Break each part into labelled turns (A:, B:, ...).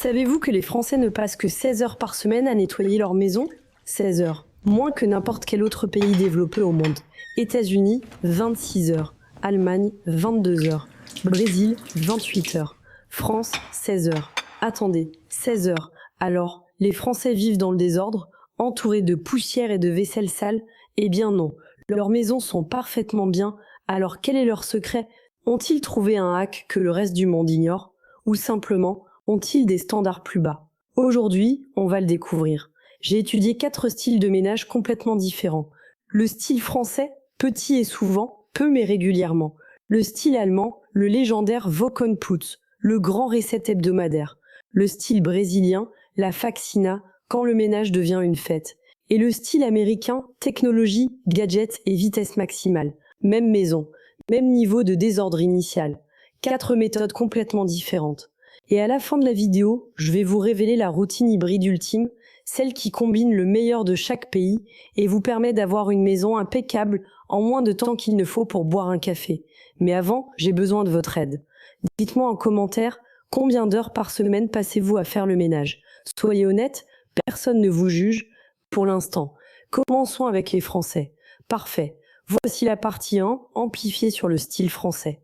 A: Savez-vous que les Français ne passent que 16 heures par semaine à nettoyer leur maison? 16 heures, moins que n'importe quel autre pays développé au monde. États-Unis, 26 heures. Allemagne, 22 heures. Brésil, 28 heures. France, 16 heures. Attendez, 16 heures. Alors, les Français vivent dans le désordre, entourés de poussière et de vaisselle sale? Eh bien non, leurs maisons sont parfaitement bien. Alors quel est leur secret? Ont-ils trouvé un hack que le reste du monde ignore? Ou simplement, ont-ils des standards plus bas? Aujourd'hui, on va le découvrir. J'ai étudié 4 styles de ménage complètement différents. Le style français, petit et souvent, peu mais régulièrement. Le style allemand, le légendaire Wochenputz, le grand reset hebdomadaire. Le style brésilien, la faxina, quand le ménage devient une fête. Et le style américain, technologie, gadgets et vitesse maximale. Même maison, même niveau de désordre initial. 4 méthodes complètement différentes. Et à la fin de la vidéo, je vais vous révéler la routine hybride ultime, celle qui combine le meilleur de chaque pays et vous permet d'avoir une maison impeccable en moins de temps qu'il ne faut pour boire un café. Mais avant, j'ai besoin de votre aide. Dites-moi en commentaire combien d'heures par semaine passez-vous à faire le ménage. Soyez honnête, personne ne vous juge pour l'instant. Commençons avec les Français. Parfait. Voici la partie 1, amplifiée sur le style français.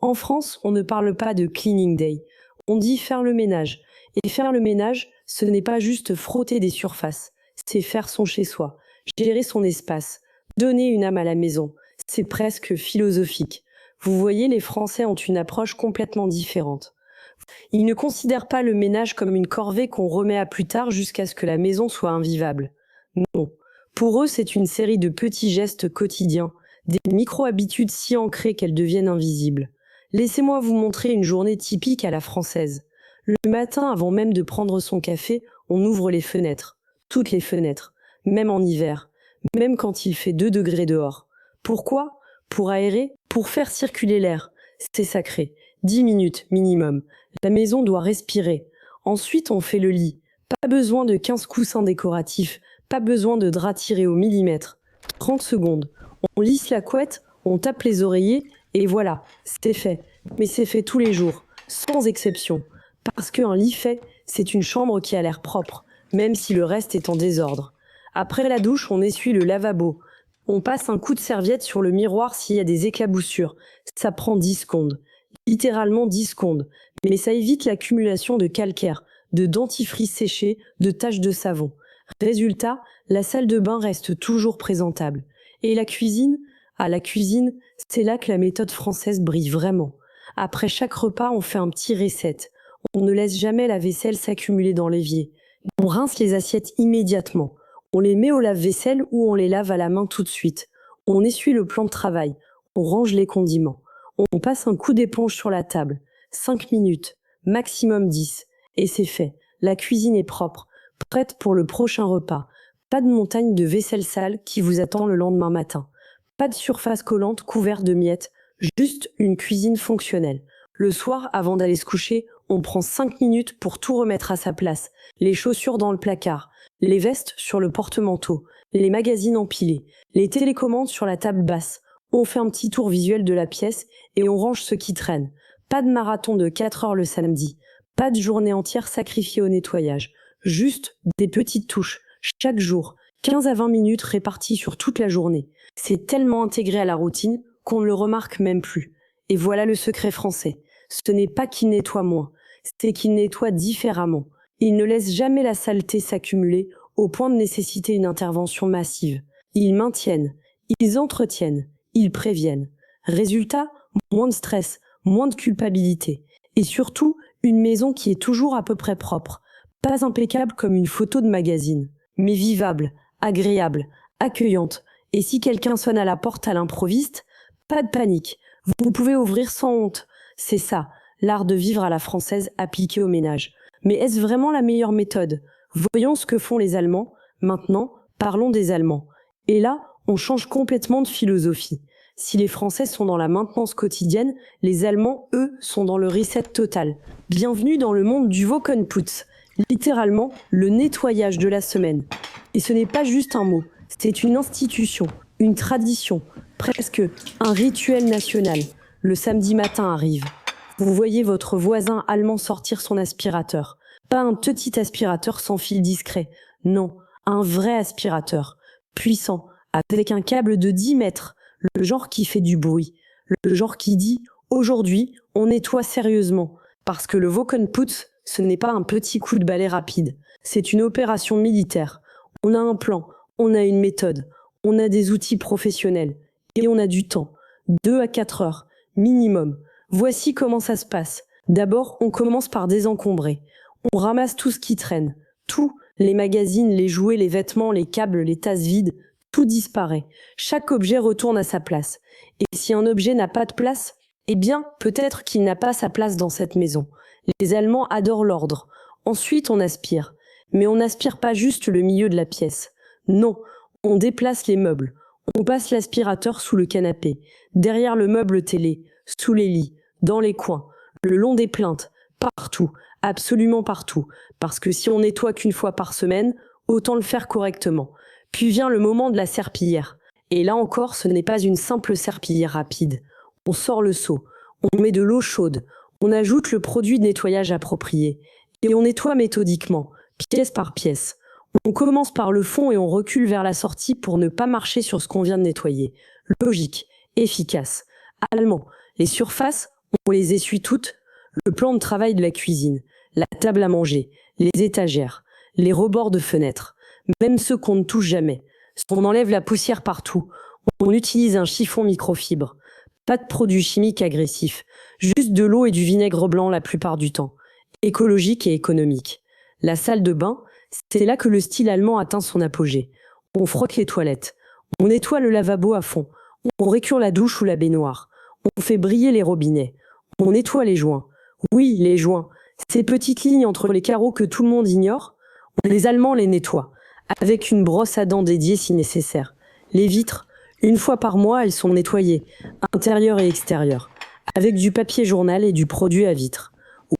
A: En France, on ne parle pas de cleaning day. On dit faire le ménage. Et faire le ménage, ce n'est pas juste frotter des surfaces. C'est faire son chez-soi, gérer son espace, donner une âme à la maison. C'est presque philosophique. Vous voyez, les Français ont une approche complètement différente. Ils ne considèrent pas le ménage comme une corvée qu'on remet à plus tard jusqu'à ce que la maison soit invivable. Non. Pour eux, c'est une série de petits gestes quotidiens, des micro-habitudes si ancrées qu'elles deviennent invisibles. Laissez-moi vous montrer une journée typique à la française. Le matin, avant même de prendre son café, on ouvre les fenêtres. Toutes les fenêtres. Même en hiver. Même quand il fait 2 degrés dehors. Pourquoi? Pour aérer? Pour faire circuler l'air. C'est sacré. 10 minutes minimum. La maison doit respirer. Ensuite, on fait le lit. Pas besoin de 15 coussins décoratifs. Pas besoin de draps tirés au millimètre. 30 secondes. On lisse la couette, on tape les oreillers, et voilà, c'est fait. Mais c'est fait tous les jours, sans exception. Parce qu'un lit fait, c'est une chambre qui a l'air propre, même si le reste est en désordre. Après la douche, on essuie le lavabo. On passe un coup de serviette sur le miroir s'il y a des éclaboussures. Ça prend 10 secondes. Littéralement 10 secondes. Mais ça évite l'accumulation de calcaire, de dentifrice séché, de taches de savon. Résultat, la salle de bain reste toujours présentable. Et la cuisine? Ah, la cuisine, c'est là que la méthode française brille vraiment. Après chaque repas, on fait un petit reset. On ne laisse jamais la vaisselle s'accumuler dans l'évier. On rince les assiettes immédiatement. On les met au lave-vaisselle ou on les lave à la main tout de suite. On essuie le plan de travail. On range les condiments. On passe un coup d'éponge sur la table. 5 minutes, maximum 10. Et c'est fait. La cuisine est propre, prête pour le prochain repas. Pas de montagne de vaisselle sale qui vous attend le lendemain matin. Pas de surface collante couverte de miettes, juste une cuisine fonctionnelle. Le soir, avant d'aller se coucher, on prend 5 minutes pour tout remettre à sa place. Les chaussures dans le placard, les vestes sur le porte-manteau, les magazines empilés, les télécommandes sur la table basse. On fait un petit tour visuel de la pièce et on range ce qui traîne. Pas de marathon de 4 heures le samedi. Pas de journée entière sacrifiée au nettoyage. Juste des petites touches, chaque jour, 15 à 20 minutes réparties sur toute la journée. C'est tellement intégré à la routine qu'on ne le remarque même plus. Et voilà le secret français. Ce n'est pas qu'il nettoie moins, c'est qu'il nettoie différemment. Ils ne laissent jamais la saleté s'accumuler au point de nécessiter une intervention massive. Ils maintiennent, ils entretiennent, ils préviennent. Résultat, moins de stress, moins de culpabilité. Et surtout, une maison qui est toujours à peu près propre. Pas impeccable comme une photo de magazine, mais vivable, agréable, accueillante. Et si quelqu'un sonne à la porte à l'improviste, pas de panique. Vous pouvez ouvrir sans honte. C'est ça, l'art de vivre à la française appliqué au ménage. Mais est-ce vraiment la meilleure méthode? Voyons ce que font les Allemands. Maintenant, parlons des Allemands. Et là, on change complètement de philosophie. Si les Français sont dans la maintenance quotidienne, les Allemands, eux, sont dans le reset total. Bienvenue dans le monde du Wochenputz. Littéralement, le nettoyage de la semaine. Et ce n'est pas juste un mot, c'est une institution, une tradition, presque un rituel national. Le samedi matin arrive. Vous voyez votre voisin allemand sortir son aspirateur. Pas un petit aspirateur sans fil discret. Non, un vrai aspirateur. Puissant, avec un câble de 10 mètres. Le genre qui fait du bruit. Le genre qui dit « Aujourd'hui, on nettoie sérieusement ». Parce que le Wochenputz, ce n'est pas un petit coup de balai rapide. C'est une opération militaire. On a un plan, on a une méthode, on a des outils professionnels. Et on a du temps. 2 à 4 heures, minimum. Voici comment ça se passe. D'abord, on commence par désencombrer. On ramasse tout ce qui traîne. Tout, les magazines, les jouets, les vêtements, les câbles, les tasses vides, tout disparaît. Chaque objet retourne à sa place. Et si un objet n'a pas de place, eh bien, peut-être qu'il n'a pas sa place dans cette maison. Les Allemands adorent l'ordre. Ensuite, on aspire. Mais on n'aspire pas juste le milieu de la pièce. Non, on déplace les meubles. On passe l'aspirateur sous le canapé, derrière le meuble télé, sous les lits, dans les coins, le long des plinthes, partout, absolument partout. Parce que si on nettoie qu'une fois par semaine, autant le faire correctement. Puis vient le moment de la serpillière. Et là encore, ce n'est pas une simple serpillière rapide. On sort le seau, on met de l'eau chaude, on ajoute le produit de nettoyage approprié. Et on nettoie méthodiquement, pièce par pièce. On commence par le fond et on recule vers la sortie pour ne pas marcher sur ce qu'on vient de nettoyer. Logique, efficace. Allemand, les surfaces, on les essuie toutes. Le plan de travail de la cuisine, la table à manger, les étagères, les rebords de fenêtres, même ceux qu'on ne touche jamais. On enlève la poussière partout. On utilise un chiffon microfibre. Pas de produits chimiques agressifs, juste de l'eau et du vinaigre blanc la plupart du temps. Écologique et économique. La salle de bain, c'est là que le style allemand atteint son apogée. On frotte les toilettes, on nettoie le lavabo à fond, on récure la douche ou la baignoire, on fait briller les robinets, on nettoie les joints. Oui, les joints, ces petites lignes entre les carreaux que tout le monde ignore, les Allemands les nettoient, avec une brosse à dents dédiée si nécessaire. Les vitres, une fois par mois, elles sont nettoyées, intérieures et extérieures, avec du papier journal et du produit à vitre,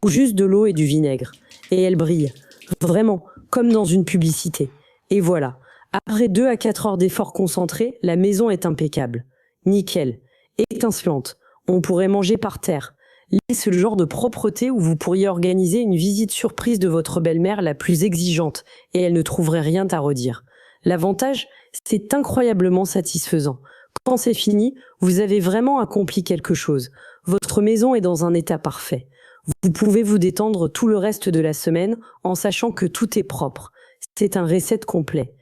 A: ou juste de l'eau et du vinaigre. Et elles brillent, vraiment, comme dans une publicité. Et voilà, après 2 à 4 heures d'efforts concentrés, la maison est impeccable. Nickel, étincelante, on pourrait manger par terre. C'est le genre de propreté où vous pourriez organiser une visite surprise de votre belle-mère la plus exigeante, et elle ne trouverait rien à redire. L'avantage, c'est incroyablement satisfaisant. Quand c'est fini, vous avez vraiment accompli quelque chose. Votre maison est dans un état parfait. Vous pouvez vous détendre tout le reste de la semaine en sachant que tout est propre. C'est un reset complet.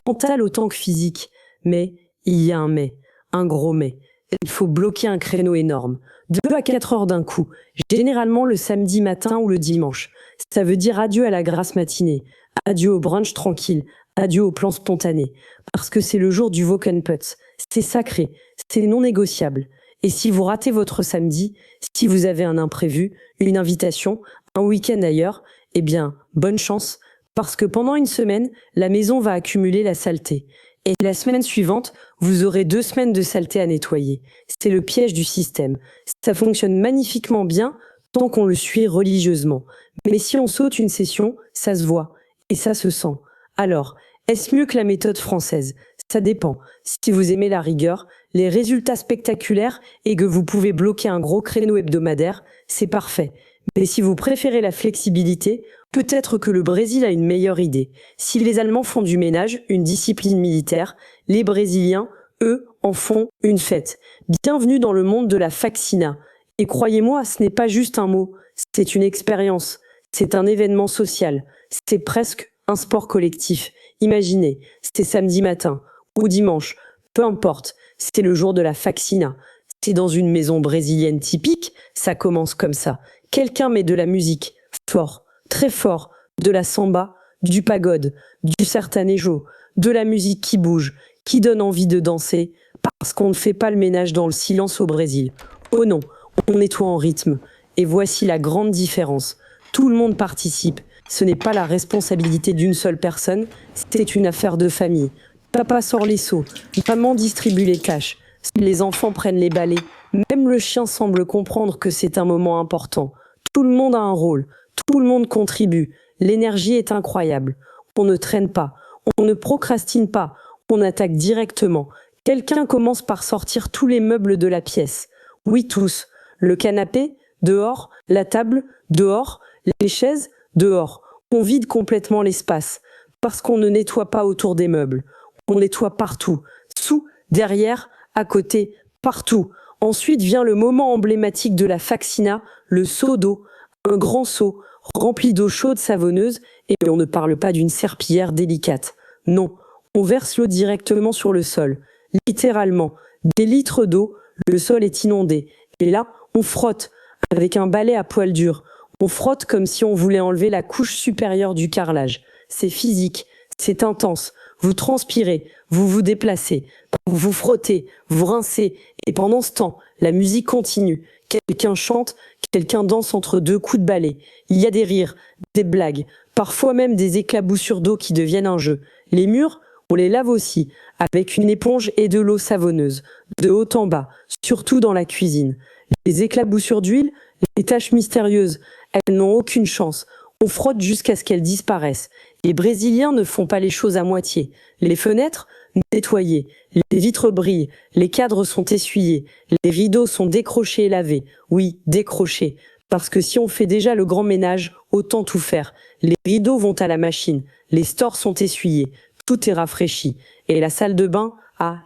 A: Mental autant que physique. Mais, il y a un mais. Un gros mais. Il faut bloquer un créneau énorme. 2 à 4 heures d'un coup. Généralement le samedi matin ou le dimanche. Ça veut dire adieu à la grasse matinée. Adieu au brunch tranquille. Adieu au plan spontané. Parce que c'est le jour du Wochenputz. C'est sacré. C'est non négociable. Et si vous ratez votre samedi, si vous avez un imprévu, une invitation, un week-end ailleurs, eh bien, bonne chance, parce que pendant une semaine, la maison va accumuler la saleté. Et la semaine suivante, vous aurez 2 semaines de saleté à nettoyer. C'est le piège du système. Ça fonctionne magnifiquement bien tant qu'on le suit religieusement. Mais si on saute une session, ça se voit. Et ça se sent. Alors, est-ce mieux que la méthode française ? Ça dépend. Si vous aimez la rigueur, les résultats spectaculaires et que vous pouvez bloquer un gros créneau hebdomadaire, c'est parfait. Mais si vous préférez la flexibilité, peut-être que le Brésil a une meilleure idée. Si les Allemands font du ménage, une discipline militaire, les Brésiliens, eux, en font une fête. Bienvenue dans le monde de la faxina. Et croyez-moi, ce n'est pas juste un mot, c'est une expérience, c'est un événement social, c'est presque un sport collectif. Imaginez, c'est samedi matin ou dimanche, peu importe, c'est le jour de la faxina. C'est dans une maison brésilienne typique, ça commence comme ça. Quelqu'un met de la musique, fort, très fort, de la samba, du pagode, du sertanejo, de la musique qui bouge, qui donne envie de danser, parce qu'on ne fait pas le ménage dans le silence au Brésil. Oh non, on nettoie en rythme. Et voici la grande différence. Tout le monde participe. Ce n'est pas la responsabilité d'une seule personne, c'est une affaire de famille. Papa sort les seaux, maman distribue les tâches, les enfants prennent les balais, même le chien semble comprendre que c'est un moment important. Tout le monde a un rôle, tout le monde contribue, l'énergie est incroyable. On ne traîne pas, on ne procrastine pas, on attaque directement. Quelqu'un commence par sortir tous les meubles de la pièce. Oui, tous. Le canapé, dehors, la table, dehors, les chaises, dehors. On vide complètement l'espace, parce qu'on ne nettoie pas autour des meubles. On nettoie partout, sous, derrière, à côté, partout. Ensuite vient le moment emblématique de la faxina, le seau d'eau. Un grand seau, rempli d'eau chaude savonneuse, et on ne parle pas d'une serpillière délicate. Non, on verse l'eau directement sur le sol. Littéralement, des litres d'eau, le sol est inondé. Et là, on frotte, avec un balai à poils durs. On frotte comme si on voulait enlever la couche supérieure du carrelage. C'est physique, c'est intense. Vous transpirez, vous vous déplacez, vous vous frottez, vous rincez. Et pendant ce temps, la musique continue. Quelqu'un chante, quelqu'un danse entre deux coups de balai. Il y a des rires, des blagues, parfois même des éclaboussures d'eau qui deviennent un jeu. Les murs, on les lave aussi, avec une éponge et de l'eau savonneuse, de haut en bas, surtout dans la cuisine. Les éclaboussures d'huile, les taches mystérieuses, elles n'ont aucune chance. On frotte jusqu'à ce qu'elles disparaissent. Les Brésiliens ne font pas les choses à moitié. Les fenêtres, nettoyées. Les vitres brillent. Les cadres sont essuyés. Les rideaux sont décrochés et lavés. Oui, décrochés. Parce que si on fait déjà le grand ménage, autant tout faire. Les rideaux vont à la machine. Les stores sont essuyés. Tout est rafraîchi. Et la salle de bain,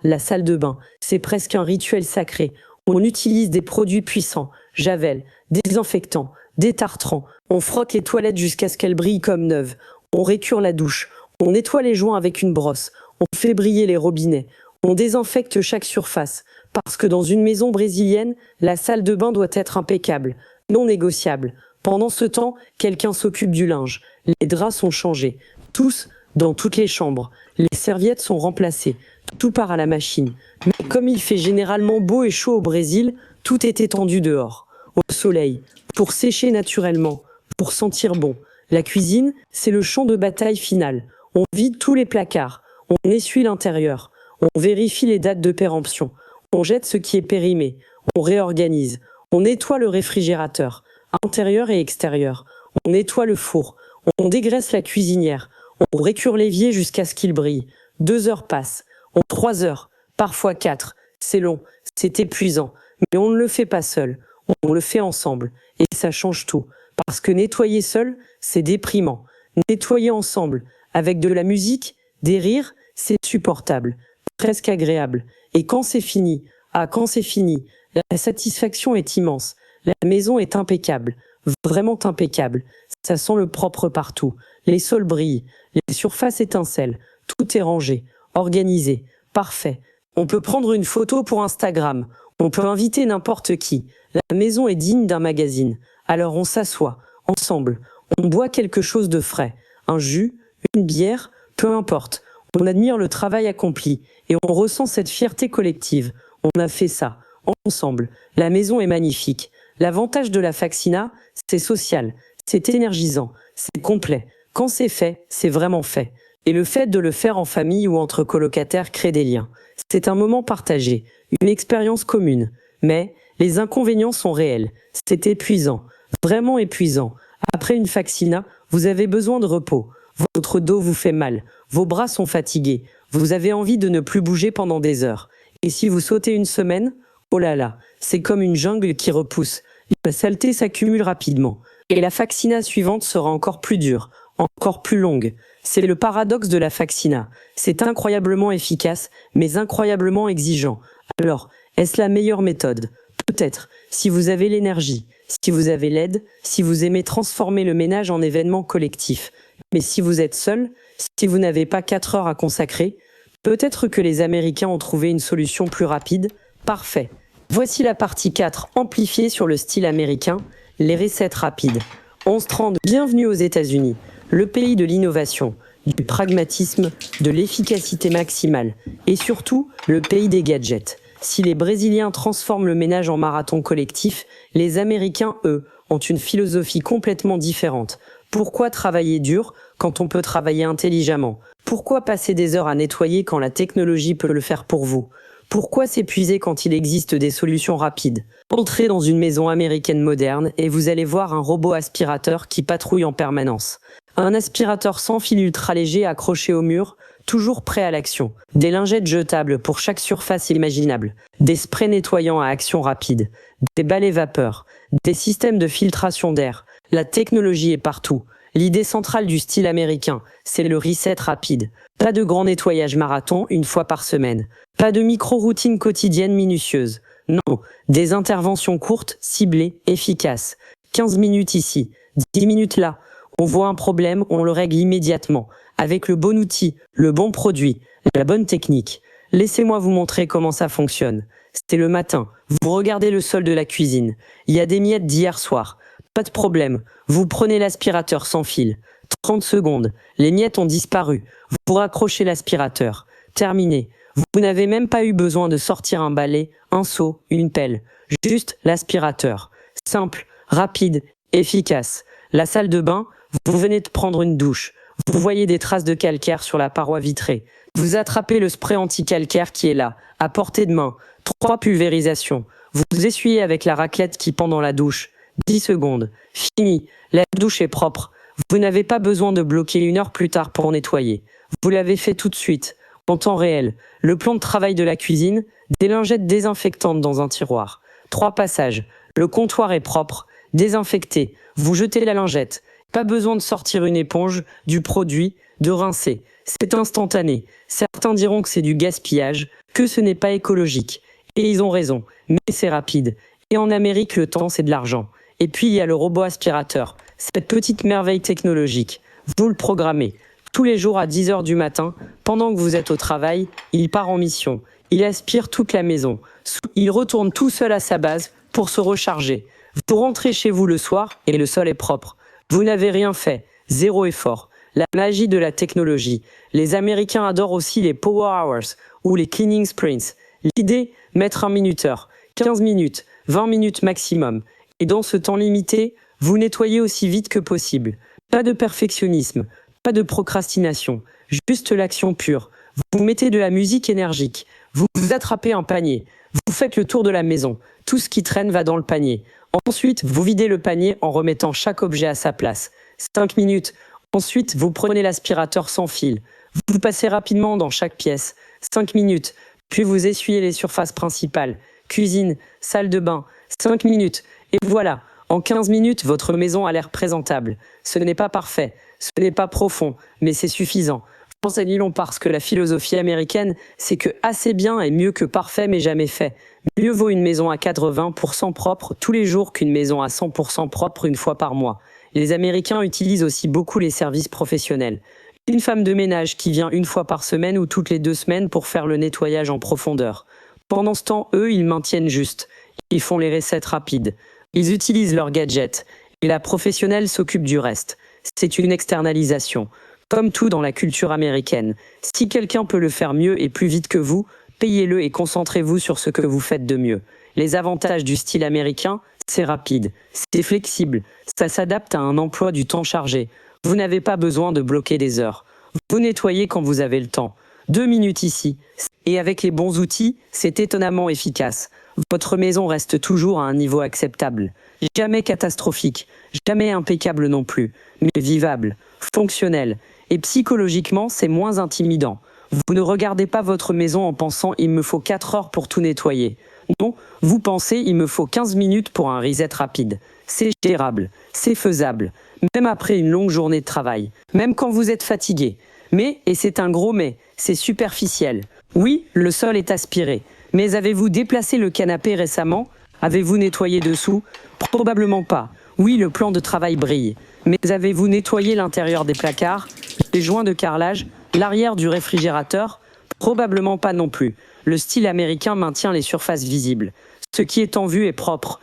A: la salle de bain, c'est presque un rituel sacré. On utilise des produits puissants, javel, désinfectants, détartrants. On frotte les toilettes jusqu'à ce qu'elles brillent comme neuves. On récure la douche. On nettoie les joints avec une brosse. On fait briller les robinets. On désinfecte chaque surface. Parce que dans une maison brésilienne, la salle de bain doit être impeccable, non négociable. Pendant ce temps, quelqu'un s'occupe du linge. Les draps sont changés. Tous, dans toutes les chambres. Les serviettes sont remplacées. Tout part à la machine. Mais comme il fait généralement beau et chaud au Brésil, tout est étendu dehors, au soleil, pour sécher naturellement, pour sentir bon. La cuisine, c'est le champ de bataille final. On vide tous les placards, on essuie l'intérieur, on vérifie les dates de péremption, on jette ce qui est périmé, on réorganise, on nettoie le réfrigérateur, intérieur et extérieur, on nettoie le four, on dégraisse la cuisinière, on récure l'évier jusqu'à ce qu'il brille. 2 heures passent, 3 heures, parfois 4. C'est long, c'est épuisant, mais on ne le fait pas seul, on le fait ensemble, et ça change tout. Parce que nettoyer seul, c'est déprimant. Nettoyer ensemble, avec de la musique, des rires, c'est supportable, presque agréable. Et quand c'est fini, quand c'est fini, la satisfaction est immense. La maison est impeccable, vraiment impeccable. Ça sent le propre partout. Les sols brillent, les surfaces étincellent. Tout est rangé, organisé, parfait. On peut prendre une photo pour Instagram. On peut inviter n'importe qui. La maison est digne d'un magazine. Alors on s'assoit, ensemble. On boit quelque chose de frais. Un jus, une bière, peu importe. On admire le travail accompli et on ressent cette fierté collective. On a fait ça, ensemble. La maison est magnifique. L'avantage de la faxina, c'est social, c'est énergisant, c'est complet. Quand c'est fait, c'est vraiment fait. Et le fait de le faire en famille ou entre colocataires crée des liens. C'est un moment partagé, une expérience commune. Mais les inconvénients sont réels. C'est épuisant, vraiment épuisant. Après une faxina, vous avez besoin de repos. Votre dos vous fait mal, vos bras sont fatigués, vous avez envie de ne plus bouger pendant des heures. Et si vous sautez une semaine, oh là là, c'est comme une jungle qui repousse. La saleté s'accumule rapidement. Et la faxina suivante sera encore plus dure, encore plus longue. C'est le paradoxe de la faxina. C'est incroyablement efficace, mais incroyablement exigeant. Alors, est-ce la meilleure méthode? Peut-être, si vous avez l'énergie, si vous avez l'aide, si vous aimez transformer le ménage en événement collectif. Mais si vous êtes seul, si vous n'avez pas 4 heures à consacrer, peut-être que les Américains ont trouvé une solution plus rapide. Parfait. Voici la partie 4 amplifiée sur le style américain, les recettes rapides. 11:30, bienvenue aux États-Unis, le pays de l'innovation, du pragmatisme, de l'efficacité maximale et surtout le pays des gadgets. Si les Brésiliens transforment le ménage en marathon collectif, les Américains, eux, ont une philosophie complètement différente. Pourquoi travailler dur quand on peut travailler intelligemment? Pourquoi passer des heures à nettoyer quand la technologie peut le faire pour vous? Pourquoi s'épuiser quand il existe des solutions rapides? Entrez dans une maison américaine moderne et vous allez voir un robot aspirateur qui patrouille en permanence. Un aspirateur sans fil ultra léger accroché au mur,
B: toujours prêt à l'action. Des lingettes jetables pour chaque surface imaginable. Des sprays nettoyants à action rapide. Des balais vapeur. Des systèmes de filtration d'air. La technologie est partout. L'idée centrale du style américain, c'est le reset rapide. Pas de grand nettoyage marathon une fois par semaine. Pas de micro-routines quotidiennes minutieuses. Non, des interventions courtes, ciblées, efficaces. 15 minutes ici, 10 minutes là. On voit un problème, on le règle immédiatement. Avec le bon outil, le bon produit, la bonne technique. Laissez-moi vous montrer comment ça fonctionne. C'est le matin. Vous regardez le sol de la cuisine. Il y a des miettes d'hier soir. Pas de problème. Vous prenez l'aspirateur sans fil. 30 secondes. Les miettes ont disparu. Vous raccrochez l'aspirateur. Terminé. Vous n'avez même pas eu besoin de sortir un balai, un seau, une pelle. Juste l'aspirateur. Simple, rapide, efficace. La salle de bain, vous venez de prendre une douche. Vous voyez des traces de calcaire sur la paroi vitrée. Vous attrapez le spray anti-calcaire qui est là, à portée de main. 3 pulvérisations. Vous essuyez avec la raclette qui pend dans la douche. 10 secondes. Fini. La douche est propre. Vous n'avez pas besoin de bloquer 1 heure plus tard pour nettoyer. Vous l'avez fait tout de suite, en temps réel. Le plan de travail de la cuisine, des lingettes désinfectantes dans un tiroir. 3 passages. Le comptoir est propre, désinfecté. Vous jetez la lingette. Pas besoin de sortir une éponge, du produit, de rincer. C'est instantané. Certains diront que c'est du gaspillage, que ce n'est pas écologique. Et ils ont raison, mais c'est rapide. Et en Amérique, le temps, c'est de l'argent. Et puis, il y a le robot aspirateur. Cette petite merveille technologique. Vous le programmez. Tous les jours à 10 heures du matin, pendant que vous êtes au travail, il part en mission. Il aspire toute la maison. Il retourne tout seul à sa base pour se recharger. Vous rentrez chez vous le soir et le sol est propre. Vous n'avez rien fait. Zéro effort. La magie de la technologie. Les Américains adorent aussi les Power Hours ou les Cleaning Sprints. L'idée, mettre un minuteur. 15 minutes, 20 minutes maximum. Et dans ce temps limité, vous nettoyez aussi vite que possible. Pas de perfectionnisme, pas de procrastination, juste l'action pure. Vous mettez de la musique énergique, vous attrapez un panier, vous faites le tour de la maison, tout ce qui traîne va dans le panier. Ensuite, vous videz le panier en remettant chaque objet à sa place. 5 minutes. Ensuite, vous prenez l'aspirateur sans fil. Vous passez rapidement dans chaque pièce. 5 minutes. Puis vous essuyez les surfaces principales. Cuisine, salle de bain. 5 minutes. Et voilà, en 15 minutes, votre maison a l'air présentable. Ce n'est pas parfait, ce n'est pas profond, mais c'est suffisant. J'en dis long parce que la philosophie américaine, c'est que assez bien est mieux que parfait mais jamais fait. Mieux vaut une maison à 80% propre tous les jours qu'une maison à 100% propre une fois par mois. Les Américains utilisent aussi beaucoup les services professionnels. Une femme de ménage qui vient 1 fois par semaine ou toutes les 2 semaines pour faire le nettoyage en profondeur. Pendant ce temps, eux, ils maintiennent juste. Ils font les recettes rapides. Ils utilisent leurs gadgets. Et la professionnelle s'occupe du reste. C'est une externalisation. Comme tout dans la culture américaine. Si quelqu'un peut le faire mieux et plus vite que vous, payez-le et concentrez-vous sur ce que vous faites de mieux. Les avantages du style américain, c'est rapide, c'est flexible, ça s'adapte à un emploi du temps chargé. Vous n'avez pas besoin de bloquer des heures. Vous nettoyez quand vous avez le temps. 2 minutes ici. Et avec les bons outils, c'est étonnamment efficace. Votre maison reste toujours à un niveau acceptable. Jamais catastrophique, jamais impeccable non plus, mais vivable, fonctionnel. Et psychologiquement, c'est moins intimidant. Vous ne regardez pas votre maison en pensant « il me faut 4 heures pour tout nettoyer ». Non, vous pensez « il me faut 15 minutes pour un reset rapide ». C'est gérable, c'est faisable, même après une longue journée de travail, même quand vous êtes fatigué. Mais, et c'est un gros mais, c'est superficiel. Oui, le sol est aspiré. Mais avez-vous déplacé le canapé récemment? Avez-vous nettoyé dessous? Probablement pas. Oui, le plan de travail brille. Mais avez-vous nettoyé l'intérieur des placards, les joints de carrelage, l'arrière du réfrigérateur? Probablement pas non plus. Le style américain maintient les surfaces visibles. Ce qui est en vue est propre.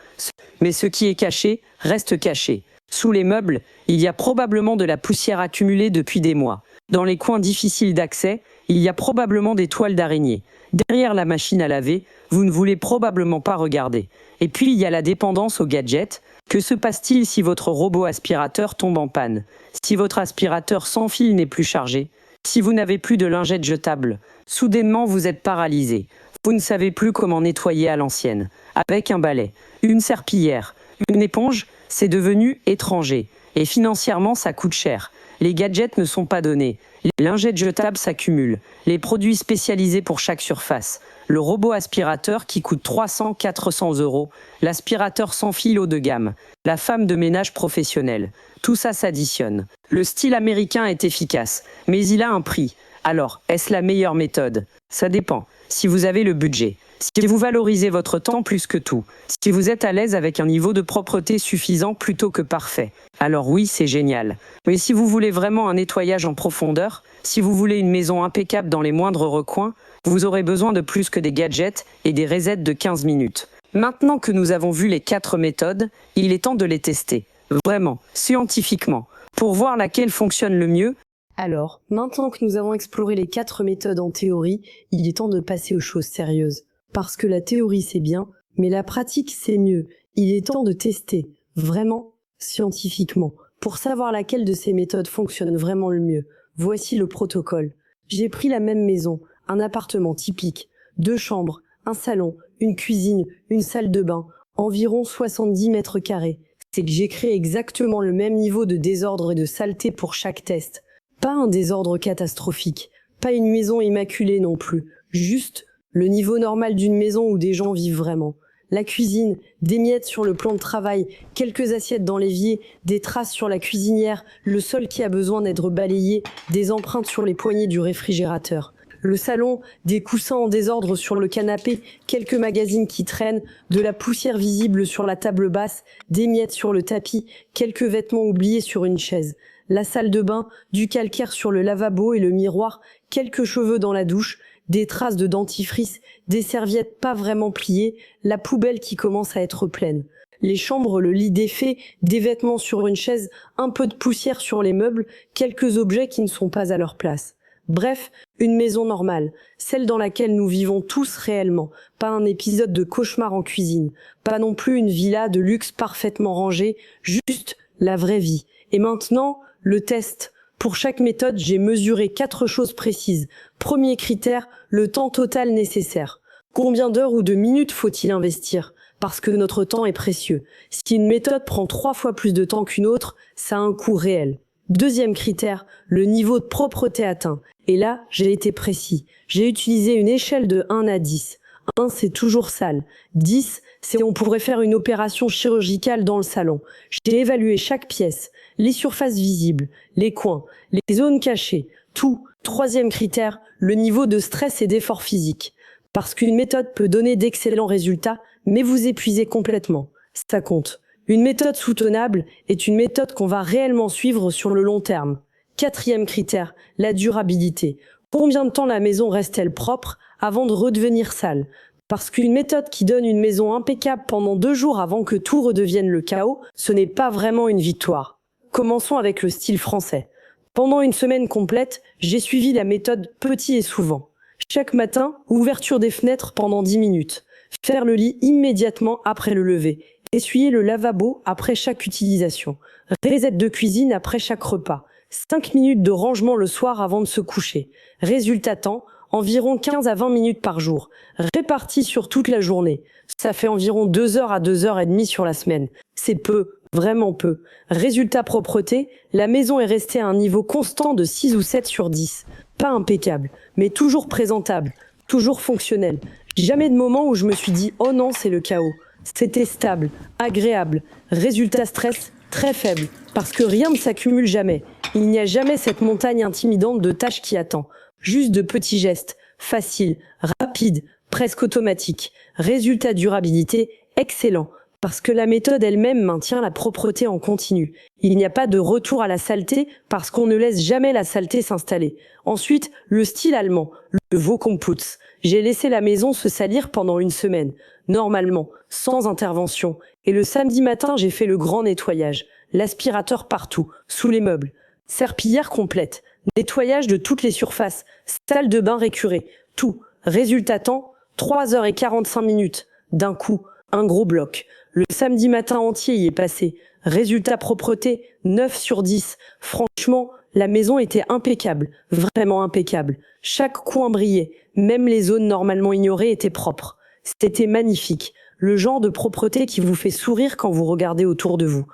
B: Mais ce qui est caché reste caché. Sous les meubles, il y a probablement de la poussière accumulée depuis des mois. Dans les coins difficiles d'accès, il y a probablement des toiles d'araignée. Derrière la machine à laver, vous ne voulez probablement pas regarder. Et puis il y a la dépendance aux gadgets. Que se passe-t-il si votre robot aspirateur tombe en panne? Si votre aspirateur sans fil n'est plus chargé? Si vous n'avez plus de lingettes jetables? Soudainement, vous êtes paralysé. Vous ne savez plus comment nettoyer à l'ancienne. Avec un balai, une serpillière, une éponge, c'est devenu étranger. Et financièrement, ça coûte cher. Les gadgets ne sont pas donnés. Les lingettes jetables s'accumulent. Les produits spécialisés pour chaque surface. Le robot aspirateur qui coûte 300-400 euros. L'aspirateur sans fil haut de gamme. La femme de ménage professionnelle. Tout ça s'additionne. Le style américain est efficace, mais il a un prix. Alors, est-ce la meilleure méthode? Ça dépend. Si vous avez le budget. Si vous valorisez votre temps plus que tout. Si vous êtes à l'aise avec un niveau de propreté suffisant plutôt que parfait. Alors oui, c'est génial. Mais si vous voulez vraiment un nettoyage en profondeur, si vous voulez une maison impeccable dans les moindres recoins, vous aurez besoin de plus que des gadgets et des resets de 15 minutes. Maintenant que nous avons vu les 4 méthodes, il est temps de les tester. Vraiment, scientifiquement. Pour voir laquelle fonctionne le mieux.
A: Alors, maintenant que nous avons exploré les 4 méthodes en théorie, il est temps de passer aux choses sérieuses. Parce que la théorie c'est bien, mais la pratique c'est mieux. Il est temps de tester, vraiment, scientifiquement, pour savoir laquelle de ces méthodes fonctionne vraiment le mieux. Voici le protocole. J'ai pris la même maison, un appartement typique, 2 chambres, un salon, une cuisine, une salle de bain, environ 70 mètres carrés. C'est que j'ai créé exactement le même niveau de désordre et de saleté pour chaque test. Pas un désordre catastrophique, pas une maison immaculée non plus, juste le niveau normal d'une maison où des gens vivent vraiment. La cuisine, des miettes sur le plan de travail, quelques assiettes dans l'évier, des traces sur la cuisinière, le sol qui a besoin d'être balayé, des empreintes sur les poignées du réfrigérateur. Le salon, des coussins en désordre sur le canapé, quelques magazines qui traînent, de la poussière visible sur la table basse, des miettes sur le tapis, quelques vêtements oubliés sur une chaise. La salle de bain, du calcaire sur le lavabo et le miroir, quelques cheveux dans la douche, des traces de dentifrice, des serviettes pas vraiment pliées, la poubelle qui commence à être pleine. Les chambres, le lit défait, des vêtements sur une chaise, un peu de poussière sur les meubles, quelques objets qui ne sont pas à leur place. Bref, une maison normale, celle dans laquelle nous vivons tous réellement, pas un épisode de cauchemar en cuisine, pas non plus une villa de luxe parfaitement rangée, juste la vraie vie. Et maintenant, le test. Pour chaque méthode, j'ai mesuré 4 choses précises. Premier critère, le temps total nécessaire. Combien d'heures ou de minutes faut-il investir? Parce que notre temps est précieux. Si une méthode prend 3 fois plus de temps qu'une autre, ça a un coût réel. Deuxième critère, le niveau de propreté atteint. Et là, j'ai été précis. J'ai utilisé une échelle de 1 à 10. 1, c'est toujours sale. 10, c'est on pourrait faire une opération chirurgicale dans le salon. J'ai évalué chaque pièce, les surfaces visibles, les coins, les zones cachées, tout. Troisième critère, le niveau de stress et d'effort physique. Parce qu'une méthode peut donner d'excellents résultats, mais vous épuiser complètement. Ça compte. Une méthode soutenable est une méthode qu'on va réellement suivre sur le long terme. Quatrième critère, la durabilité. Combien de temps la maison reste-t-elle propre avant de redevenir sale? Parce qu'une méthode qui donne une maison impeccable pendant 2 jours avant que tout redevienne le chaos, ce n'est pas vraiment une victoire. Commençons avec le style français. Pendant une semaine complète, j'ai suivi la méthode petit et souvent. Chaque matin, ouverture des fenêtres pendant 10 minutes. Faire le lit immédiatement après le lever. Essuyer le lavabo après chaque utilisation. Reset de cuisine après chaque repas. 5 minutes de rangement le soir avant de se coucher. Résultat temps, environ 15 à 20 minutes par jour. Répartis sur toute la journée. Ça fait environ 2 heures à 2 heures et demie sur la semaine. C'est peu, vraiment peu. Résultat propreté, la maison est restée à un niveau constant de 6 ou 7 sur 10. Pas impeccable, mais toujours présentable, toujours fonctionnel. Jamais de moment où je me suis dit « Oh non, c'est le chaos ». C'était stable, agréable. Résultat stress, très faible. Parce que rien ne s'accumule jamais. Il n'y a jamais cette montagne intimidante de tâches qui attend. Juste de petits gestes, faciles, rapides, presque automatiques. Résultat durabilité, excellent. Parce que la méthode elle-même maintient la propreté en continu. Il n'y a pas de retour à la saleté parce qu'on ne laisse jamais la saleté s'installer. Ensuite, le style allemand, le Wohlkommeputz. J'ai laissé la maison se salir pendant une semaine, normalement, sans intervention. Et le samedi matin, j'ai fait le grand nettoyage. L'aspirateur partout, sous les meubles. Serpillière complète. Nettoyage de toutes les surfaces. Salle de bain récurée. Tout. Résultat temps, 3 heures et 45 minutes. D'un coup, un gros bloc. Le samedi matin entier y est passé. Résultat propreté, 9 sur 10. Franchement, la maison était impeccable. Vraiment impeccable. Chaque coin brillait. Même les zones normalement ignorées étaient propres. C'était magnifique. Le genre de propreté qui vous fait sourire quand vous regardez autour de vous.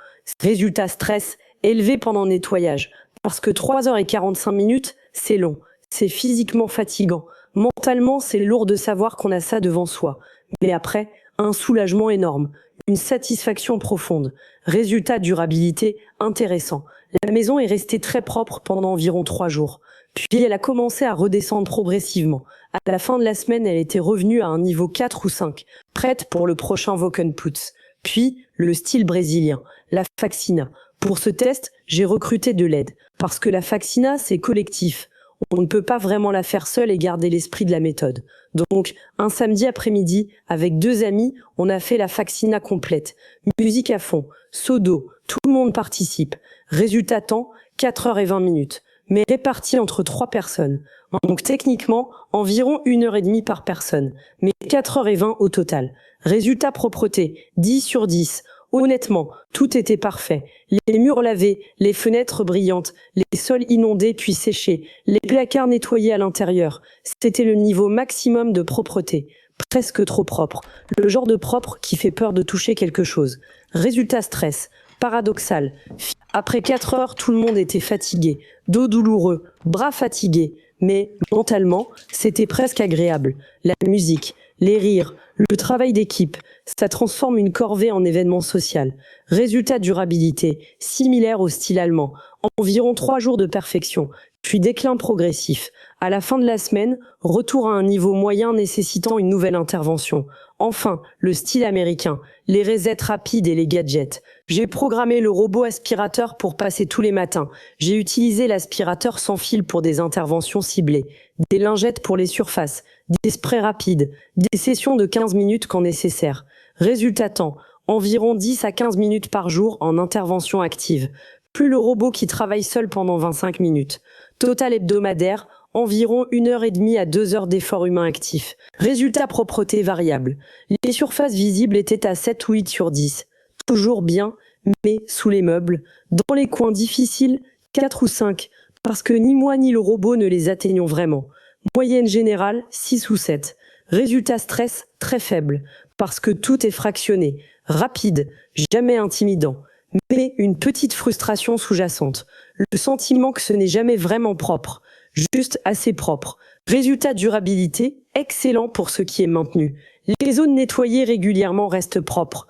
A: Résultat stress, élevé pendant le nettoyage. Parce que 3h45, c'est long, c'est physiquement fatigant. Mentalement, c'est lourd de savoir qu'on a ça devant soi. Mais après, un soulagement énorme, une satisfaction profonde. Résultat, durabilité, intéressant. La maison est restée très propre pendant environ 3 jours. Puis elle a commencé à redescendre progressivement. À la fin de la semaine, elle était revenue à un niveau 4 ou 5, prête pour le prochain Wochenputz. Puis, le style brésilien, la faxina. Pour ce test, j'ai recruté de l'aide. Parce que la faxina, c'est collectif. On ne peut pas vraiment la faire seule et garder l'esprit de la méthode. Donc, un samedi après-midi, avec 2 amis, on a fait la faxina complète. Musique à fond, seau d'eau, tout le monde participe. Résultat temps, 4h20, mais réparti entre 3 personnes. Donc techniquement, environ 1h30 par personne, mais 4h20 au total. Résultat propreté, 10 sur 10. Honnêtement, tout était parfait. Les murs lavés, les fenêtres brillantes, les sols inondés puis séchés, les placards nettoyés à l'intérieur. C'était le niveau maximum de propreté. Presque trop propre. Le genre de propre qui fait peur de toucher quelque chose. Résultat stress. Paradoxal. Après 4 heures, tout le monde était fatigué. Dos douloureux, bras fatigués. Mais, mentalement, c'était presque agréable. La musique, les rires, le travail d'équipe, ça transforme une corvée en événement social. Résultat durabilité, similaire au style allemand. Environ 3 jours de perfection, puis déclin progressif. À la fin de la semaine, retour à un niveau moyen nécessitant une nouvelle intervention. Enfin, le style américain, les resets rapides et les gadgets. J'ai programmé le robot aspirateur pour passer tous les matins. J'ai utilisé l'aspirateur sans fil pour des interventions ciblées. Des lingettes pour les surfaces, des sprays rapides, des sessions de 15 minutes quand nécessaire. Résultat temps, environ 10 à 15 minutes par jour en intervention active. Plus le robot qui travaille seul pendant 25 minutes. Total hebdomadaire, environ 1h30 à 2 heures d'effort humain actif. Résultat propreté variable. Les surfaces visibles étaient à 7 ou 8 sur 10. Toujours bien, mais sous les meubles. Dans les coins difficiles, 4 ou 5. Parce que ni moi ni le robot ne les atteignons vraiment. Moyenne générale, 6 ou 7. Résultat stress, très faible. Parce que tout est fractionné. Rapide, jamais intimidant. Mais une petite frustration sous-jacente. Le sentiment que ce n'est jamais vraiment propre. Juste assez propre. Résultat durabilité, excellent pour ce qui est maintenu. Les zones nettoyées régulièrement restent propres,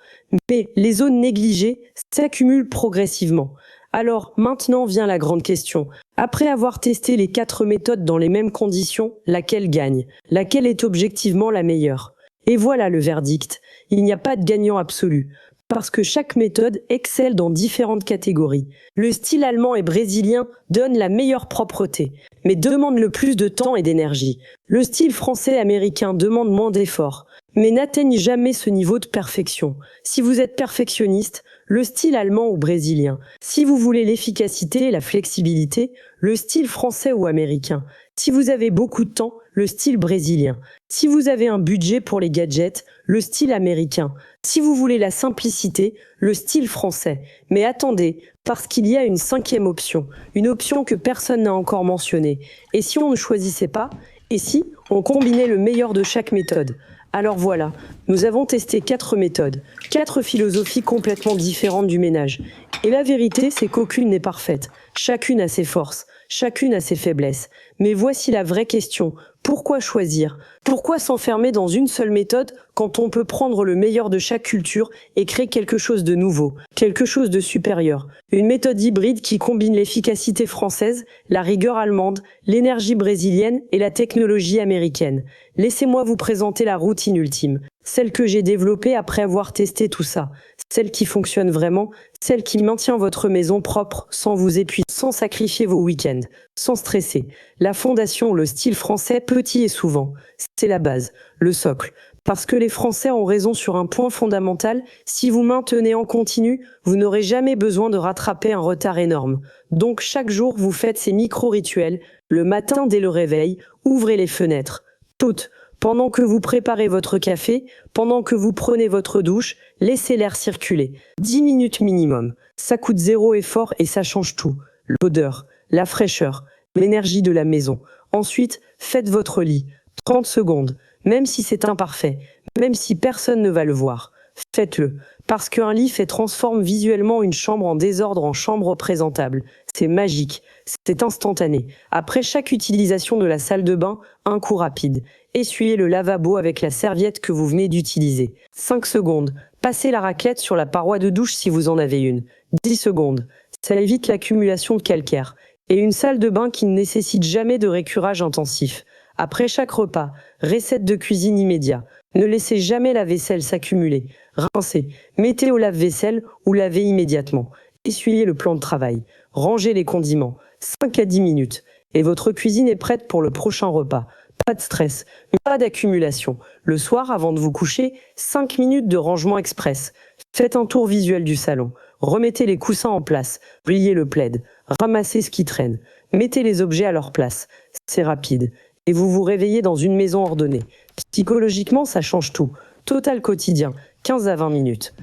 A: mais les zones négligées s'accumulent progressivement. Alors maintenant vient la grande question. Après avoir testé les 4 méthodes dans les mêmes conditions, laquelle gagne? Laquelle est objectivement la meilleure? Et voilà le verdict. Il n'y a pas de gagnant absolu. Parce que chaque méthode excelle dans différentes catégories. Le style allemand et brésilien donne la meilleure propreté, mais demande le plus de temps et d'énergie. Le style français et américain demande moins d'efforts, mais n'atteignent jamais ce niveau de perfection. Si vous êtes perfectionniste, le style allemand ou brésilien. Si vous voulez l'efficacité et la flexibilité, le style français ou américain. Si vous avez beaucoup de temps, le style brésilien. Si vous avez un budget pour les gadgets, le style américain. Si vous voulez la simplicité, le style français. Mais attendez, parce qu'il y a une 5e option, une option que personne n'a encore mentionnée. Et si on ne choisissait pas? Et si on combinait le meilleur de chaque méthode? Alors voilà, nous avons testé 4 méthodes, 4 philosophies complètement différentes du ménage. Et la vérité, c'est qu'aucune n'est parfaite. Chacune a ses forces, chacune a ses faiblesses. Mais voici la vraie question. Pourquoi choisir? Pourquoi s'enfermer dans une seule méthode quand on peut prendre le meilleur de chaque culture et créer quelque chose de nouveau, quelque chose de supérieur? Une méthode hybride qui combine l'efficacité française, la rigueur allemande, l'énergie brésilienne et la technologie américaine. Laissez-moi vous présenter la routine ultime, celle que j'ai développée après avoir testé tout ça, celle qui fonctionne vraiment, celle qui maintient votre maison propre sans vous épuiser, sans sacrifier vos week-ends, sans stresser. La fondation, le style français, petit et souvent, c'est la base, le socle. Parce que les Français ont raison sur un point fondamental, si vous maintenez en continu, vous n'aurez jamais besoin de rattraper un retard énorme. Donc chaque jour, vous faites ces micro-rituels. Le matin, dès le réveil, ouvrez les fenêtres. Toutes. Pendant que vous préparez votre café, pendant que vous prenez votre douche, laissez l'air circuler. 10 minutes minimum. Ça coûte 0 effort et ça change tout. L'odeur, la fraîcheur, l'énergie de la maison. Ensuite, faites votre lit. 30 secondes. Même si c'est imparfait, même si personne ne va le voir. Faites-le. Parce qu'un lit transforme visuellement une chambre en désordre en chambre présentable.
B: C'est magique, c'est instantané. Après chaque utilisation de la salle de bain, un coup rapide. Essuyez le lavabo avec la serviette que vous venez d'utiliser. 5 secondes. Passez la raclette sur la paroi de douche si vous en avez une. 10 secondes. Ça évite l'accumulation de calcaire. Et une salle de bain qui ne nécessite jamais de récurage intensif. Après chaque repas, recette de cuisine immédiat. Ne laissez jamais la vaisselle s'accumuler. Rincez, mettez au lave-vaisselle ou lavez immédiatement. Essuyez le plan de travail. Rangez les condiments. 5 à 10 minutes. Et votre cuisine est prête pour le prochain repas. Pas de stress, pas d'accumulation. Le soir, avant de vous coucher, 5 minutes de rangement express. Faites un tour visuel du salon. Remettez les coussins en place. Pliez le plaid. Ramassez ce qui traîne. Mettez les objets à leur place. C'est rapide. Et vous vous réveillez dans une maison ordonnée. Psychologiquement, ça change tout. Total quotidien, 15 à 20 minutes.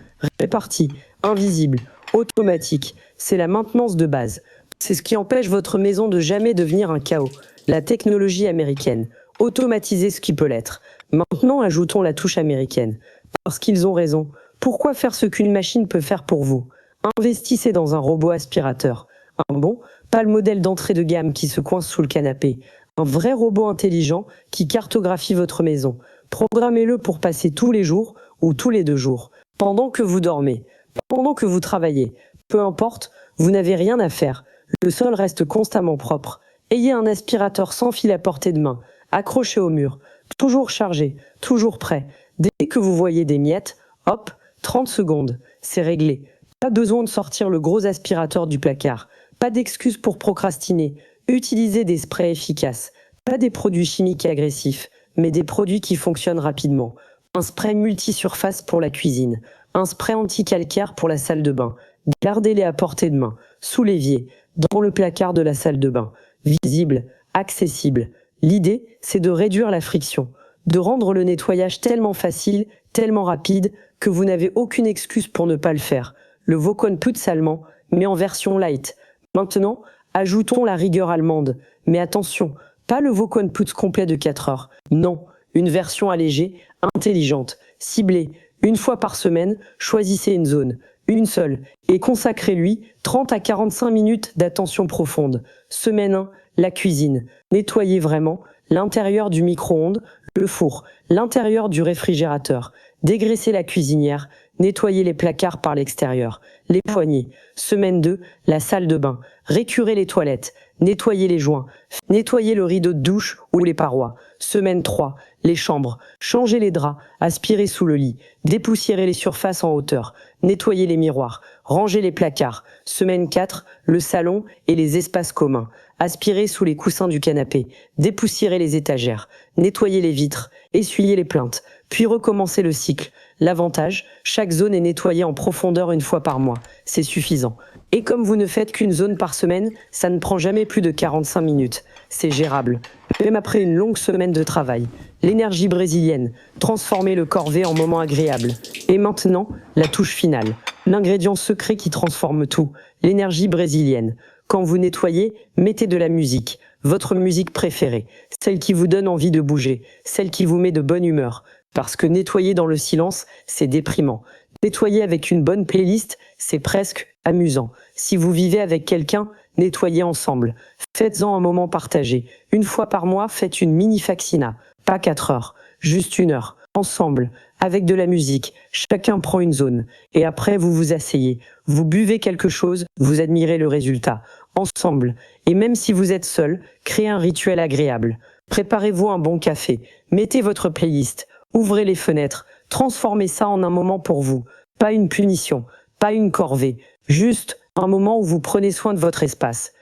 B: Réparti, invisible, automatique. C'est la maintenance de base. C'est ce qui empêche votre maison de jamais devenir un chaos. La technologie américaine. Automatiser ce qui peut l'être. Maintenant, ajoutons la touche américaine. Parce qu'ils ont raison. Pourquoi faire ce qu'une machine peut faire pour vous? Investissez dans un robot aspirateur. Un bon, pas le modèle d'entrée de gamme qui se coince sous le canapé. Un vrai robot intelligent qui cartographie votre maison. Programmez-le pour passer tous les jours ou tous les 2 jours. Pendant que vous dormez. Pendant que vous travaillez. Peu importe, vous n'avez rien à faire. Le sol reste constamment propre. Ayez un aspirateur sans fil à portée de main. Accroché au mur. Toujours chargé. Toujours prêt. Dès que vous voyez des miettes, hop, 30 secondes. C'est réglé. Pas besoin de sortir le gros aspirateur du placard. Pas d'excuses pour procrastiner. Utilisez des sprays efficaces. Pas des produits chimiques agressifs, mais des produits qui fonctionnent rapidement. Un spray multisurface pour la cuisine. Un spray anti-calcaire pour la salle de bain. Gardez-les à portée de main, sous l'évier, dans le placard de la salle de bain. Visible, accessible. L'idée, c'est de réduire la friction, de rendre le nettoyage tellement facile, tellement rapide, que vous n'avez aucune excuse pour ne pas le faire. Le Vocon Putz allemand, mais en version light. Maintenant, ajoutons la rigueur allemande. Mais attention, pas le Vocon Putz complet de 4 heures. Non, une version allégée, intelligente, ciblée. Une fois par semaine, choisissez une zone, une seule, et consacrez-lui 30 à 45 minutes d'attention profonde. Semaine 1, la cuisine. Nettoyez vraiment l'intérieur du micro-ondes, le four, l'intérieur du réfrigérateur. Dégraissez la cuisinière, nettoyez les placards par l'extérieur, les poignées. Semaine 2, la salle de bain. Récurez les toilettes, nettoyez les joints, nettoyez le rideau de douche ou les parois. Semaine 3, les chambres. Changez les draps, aspirez sous le lit, dépoussiérez les surfaces en hauteur, nettoyez les miroirs, rangez les placards. Semaine 4, le salon et les espaces communs. Aspirez sous les coussins du canapé, dépoussiérez les étagères, nettoyez les vitres, essuyez les plinthes, puis recommencez le cycle. L'avantage, chaque zone est nettoyée en profondeur une fois par mois. C'est suffisant. Et comme vous ne faites qu'une zone par semaine, ça ne prend jamais plus de 45 minutes. C'est gérable. Même après une longue semaine de travail. L'énergie brésilienne. Transformez le corvée en moment agréable. Et maintenant, la touche finale. L'ingrédient secret qui transforme tout. L'énergie brésilienne. Quand vous nettoyez, mettez de la musique. Votre musique préférée. Celle qui vous donne envie de bouger. Celle qui vous met de bonne humeur. Parce que nettoyer dans le silence, c'est déprimant. Nettoyer avec une bonne playlist, c'est presque amusant. Si vous vivez avec quelqu'un, nettoyez ensemble. Faites-en un moment partagé. Une fois par mois, faites une mini-faxina. Pas 4 heures, juste 1 heure. Ensemble, avec de la musique. Chacun prend une zone. Et après, vous vous asseyez. Vous buvez quelque chose, vous admirez le résultat. Ensemble. Et même si vous êtes seul, créez un rituel agréable. Préparez-vous un bon café. Mettez votre playlist. Ouvrez les fenêtres, transformez ça en un moment pour vous. Pas une punition, pas une corvée, juste un moment où vous prenez soin de votre espace.